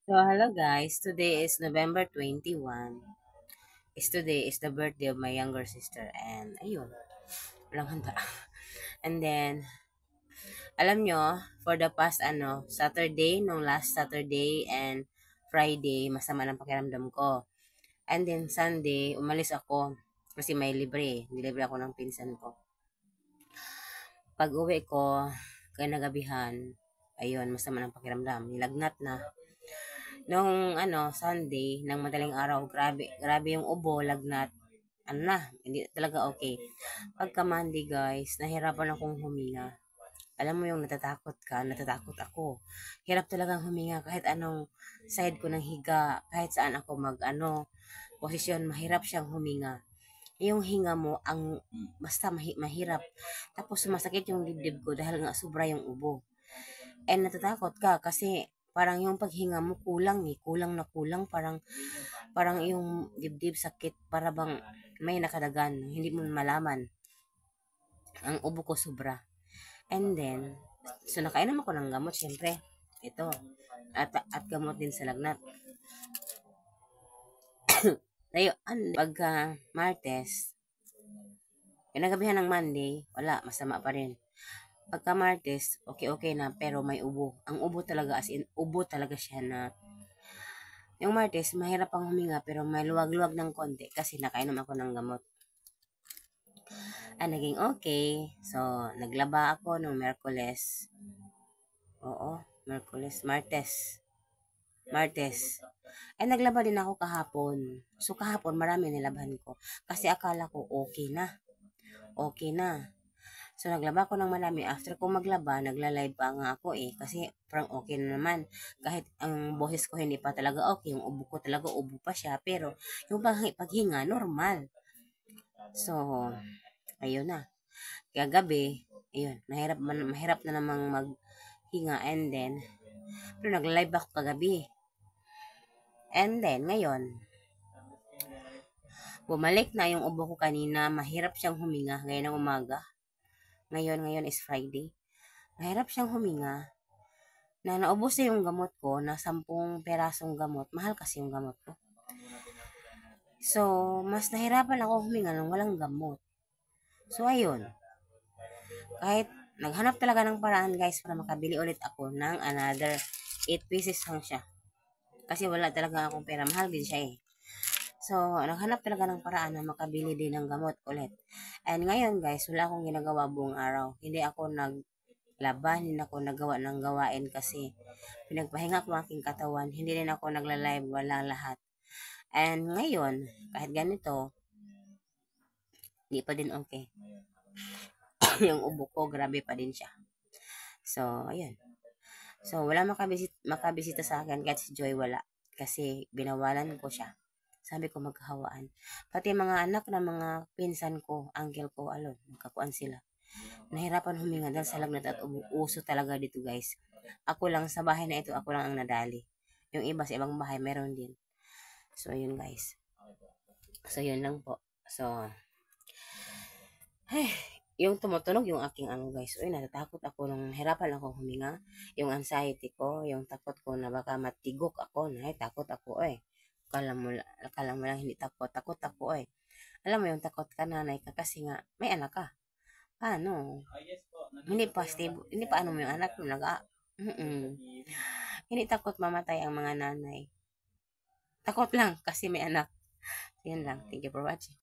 So, hello guys. Today is November 21. Today is the birthday of my younger sister. And, ayun, walang handa. And then, alam nyo, for the past, Saturday, nung last Saturday and Friday, masama ng pakiramdam ko. And then, Sunday, umalis ako. Kasi may libre. Nilibre ako ng pinsan ko. Pag uwi ko, kaya nagabihan, ayun, masama ng pakiramdam. Nilagnat na. Nung Sunday, ng madaling araw, grabe yung ubo, lagnat. Ano na, hindi talaga okay. Pagka Monday guys, nahirapan akong huminga. Alam mo yung natatakot ako. Hirap talagang huminga kahit anong side ko ng higa, kahit saan ako posisyon, mahirap siyang huminga. Yung hinga mo, basta mahirap. Tapos sumasakit yung dibdib ko dahil nga sobra yung ubo. And natatakot ka kasi parang yung paghinga mo kulang na kulang, parang yung dibdib sakit, para bang may nakadagan, hindi mo malaman. Ang ubo ko sobra. And then, so nakainom ako ng gamot, syempre. Ito. At gamot din sa lagnat. Ayun, pagka Martes, kinagabihan ng Monday, wala, masama pa rin. Pagka Martes, okay na, pero may ubo. Ang ubo talaga, as in, ubo talaga siya na, yung Martes, mahirap pang huminga, pero may luwag-luwag ng konti kasi nakainom ako ng gamot. Naging okay. So, naglaba ako nung Merkules. Oo, Martes. Naglaba din ako kahapon. So, kahapon, marami nilabhan ko. Kasi akala ko okay na. Okay na. So, naglaba ko ng marami. After ko maglaba, nagla-live pa nga ako eh. Kasi, parang okay na naman. Kahit ang boses ko hindi pa talaga okay. Yung ubo ko talaga, ubo pa siya. Pero, yung paghinga, normal. So, ayun na. Kaya gabi, ayun, mahirap na namang maghinga. And then, pero nagla-live ako kagabi. And then, ngayon, bumalik na yung ubo ko kanina. Mahirap siyang huminga ngayon ng umaga. Ngayon is Friday. Mahirap siyang huminga. Naubos na yung gamot ko, na 10 perasong gamot. Mahal kasi yung gamot ko. So, mas nahirapan ako huminga nang walang gamot. So, ayun. Kahit naghanap talaga ng paraan guys para makabili ulit ako ng another 8 pieces lang siya. Kasi wala talaga akong pera. Mahal din siya eh. So, naghanap talaga ng paraan na makabili din ng gamot ulit. And ngayon guys, wala akong ginagawa buong araw. Hindi ako naglaban, hindi ako nagawa ng gawain kasi pinagpahinga ko aking katawan. Hindi rin ako nagla-live, wala lahat. And ngayon, kahit ganito, hindi pa din okay. Yung ubo ko, grabe pa din siya. So, ayun. So, wala makabisita sa akin kahit si Joy wala. Kasi binawalan ko siya. Sabi ko maghawaan. Pati mga anak na mga pinsan ko, uncle ko, magkakuan sila. Nahirapan huminga dahil sa lagnat at uso talaga dito guys. Ako lang sa bahay na ito, ako lang ang nadali. Yung iba sa ibang bahay, meron din. So, yun guys. So, yun lang po. So, yung tumutunog yung aking guys. Uy, natatakot ako nung hirapan ako huminga. Yung anxiety ko, yung takot ko na baka matigok ako. Takot ako Akala mo lang hindi takot ako eh. Alam mo yung takot ka, nanay ka, kasi nga may anak ka. Paano? Hindi pa stable, hindi pa mo yung anak mo hindi takot mamatay ang mga nanay. Takot lang kasi may anak. Yan lang. Thank you for watching.